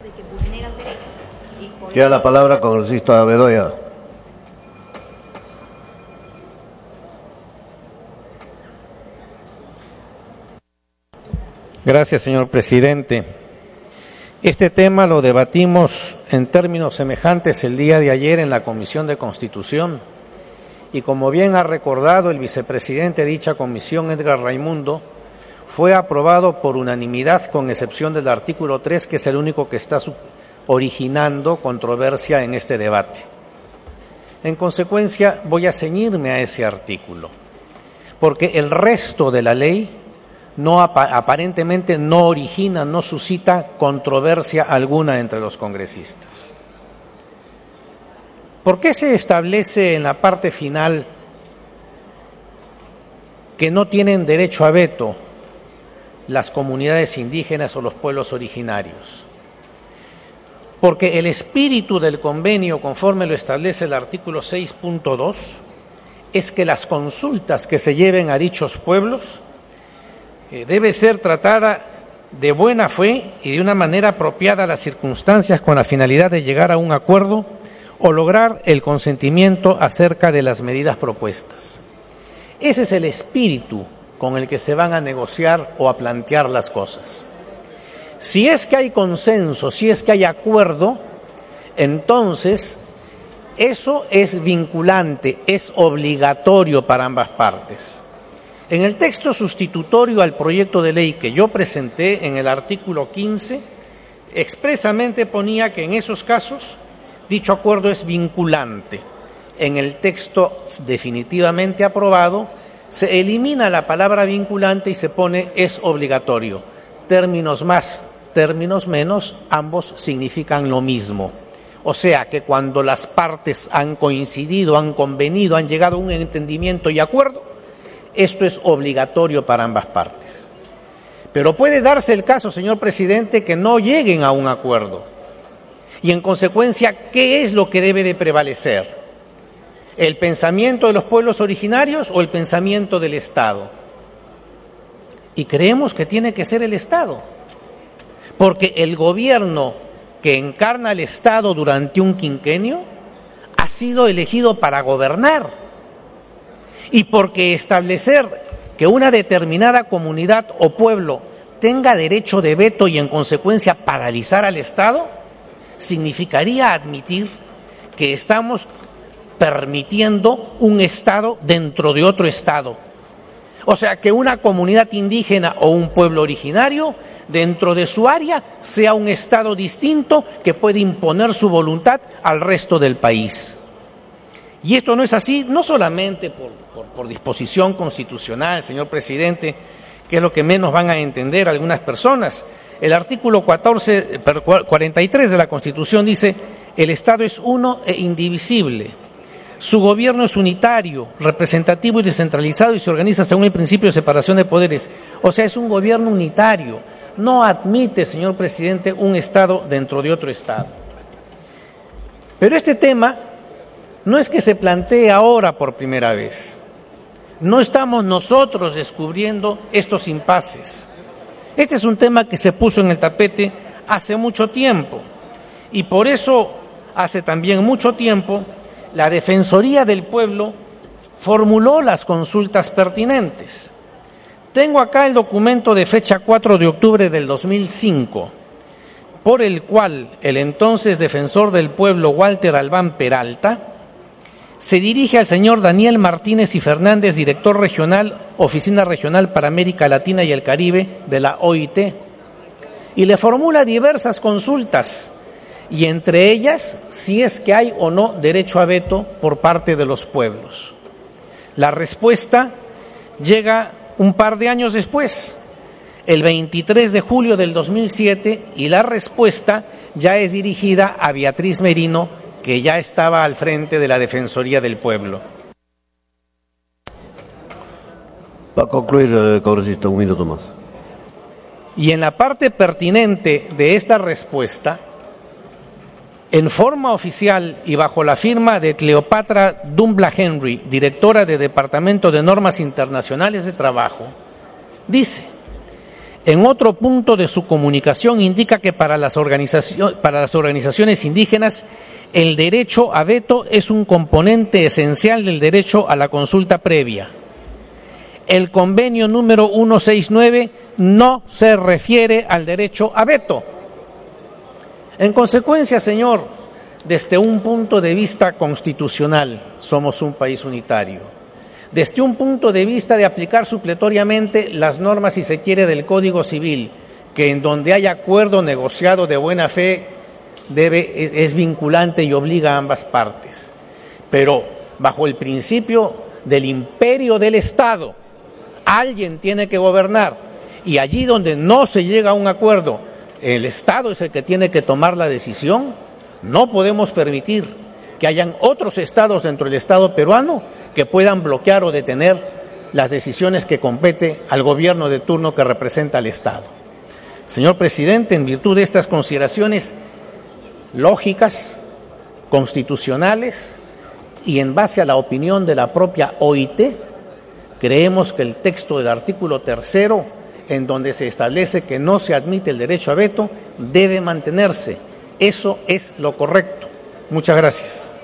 de que vulneran derechos. Tiene la palabra congresista Bedoya. Gracias, señor presidente. Este tema lo debatimos en términos semejantes el día de ayer en la Comisión de Constitución y, como bien ha recordado el vicepresidente de dicha comisión, Edgar Raimundo, fue aprobado por unanimidad con excepción del artículo 3, que es el único que está originando controversia en este debate. En consecuencia, voy a ceñirme a ese artículo, porque el resto de la ley aparentemente no origina, no suscita controversia alguna entre los congresistas. ¿Por qué se establece en la parte final que no tienen derecho a veto las comunidades indígenas o los pueblos originarios? Porque el espíritu del convenio, conforme lo establece el artículo 6.2, es que las consultas que se lleven a dichos pueblos debe ser tratada de buena fe y de una manera apropiada a las circunstancias, con la finalidad de llegar a un acuerdo o lograr el consentimiento acerca de las medidas propuestas. Ese es el espíritu con el que se van a negociar o a plantear las cosas. Si es que hay consenso, si es que hay acuerdo, entonces eso es vinculante, es obligatorio para ambas partes. En el texto sustitutorio al proyecto de ley que yo presenté, en el artículo 15, expresamente ponía que en esos casos dicho acuerdo es vinculante. En el texto definitivamente aprobado se elimina la palabra vinculante y se pone es obligatorio. Términos más, términos menos, ambos significan lo mismo. O sea que cuando las partes han coincidido, han convenido, han llegado a un entendimiento y acuerdo, esto es obligatorio para ambas partes. Pero puede darse el caso, señor presidente, que no lleguen a un acuerdo. Y en consecuencia, ¿qué es lo que debe de prevalecer? ¿El pensamiento de los pueblos originarios o el pensamiento del Estado? Y creemos que tiene que ser el Estado, porque el gobierno que encarna el Estado durante un quinquenio ha sido elegido para gobernar. Y porque establecer que una determinada comunidad o pueblo tenga derecho de veto y en consecuencia paralizar al Estado, significaría admitir que estamos permitiendo un Estado dentro de otro Estado. O sea, que una comunidad indígena o un pueblo originario dentro de su área sea un Estado distinto que puede imponer su voluntad al resto del país. Y esto no es así, no solamente por disposición constitucional, señor presidente, que es lo que menos van a entender algunas personas. El artículo 43 de la Constitución dice: el Estado es uno e indivisible. Su gobierno es unitario, representativo y descentralizado y se organiza según el principio de separación de poderes. O sea, es un gobierno unitario. No admite, señor presidente, un Estado dentro de otro Estado. Pero este tema no es que se plantee ahora por primera vez. No estamos nosotros descubriendo estos impases. Este es un tema que se puso en el tapete hace mucho tiempo y por eso hace también mucho tiempo la Defensoría del Pueblo formuló las consultas pertinentes. Tengo acá el documento de fecha 4 de octubre del 2005, por el cual el entonces defensor del pueblo Walter Albán Peralta se dirige al señor Daniel Martínez y Fernández, director regional, Oficina Regional para América Latina y el Caribe de la OIT, y le formula diversas consultas, y entre ellas si es que hay o no derecho a veto por parte de los pueblos. La respuesta llega un par de años después, el 23 de julio del 2007, y la respuesta ya es dirigida a Beatriz Merino, que ya estaba al frente de la Defensoría del Pueblo. Va a concluir, congresista, un minuto más. Y en la parte pertinente de esta respuesta, en forma oficial y bajo la firma de Cleopatra Dumbla Henry, directora del Departamento de Normas Internacionales de Trabajo, dice: En otro punto de su comunicación indica que para las organizaciones indígenas el derecho a veto es un componente esencial del derecho a la consulta previa. El convenio número 169 no se refiere al derecho a veto. En consecuencia, señor, desde un punto de vista constitucional, somos un país unitario. Desde un punto de vista de aplicar supletoriamente las normas, si se quiere, del Código Civil, que en donde hay acuerdo negociado de buena fe es vinculante y obliga a ambas partes. Pero bajo el principio del imperio del Estado, alguien tiene que gobernar, y allí donde no se llega a un acuerdo, el Estado es el que tiene que tomar la decisión. No podemos permitir que hayan otros estados dentro del Estado peruano que puedan bloquear o detener las decisiones que compete al gobierno de turno que representa al Estado. Señor presidente, en virtud de estas consideraciones lógicas, constitucionales y en base a la opinión de la propia OIT, creemos que el texto del artículo 3º, en donde se establece que no se admite el derecho a veto, debe mantenerse. Eso es lo correcto. Muchas gracias.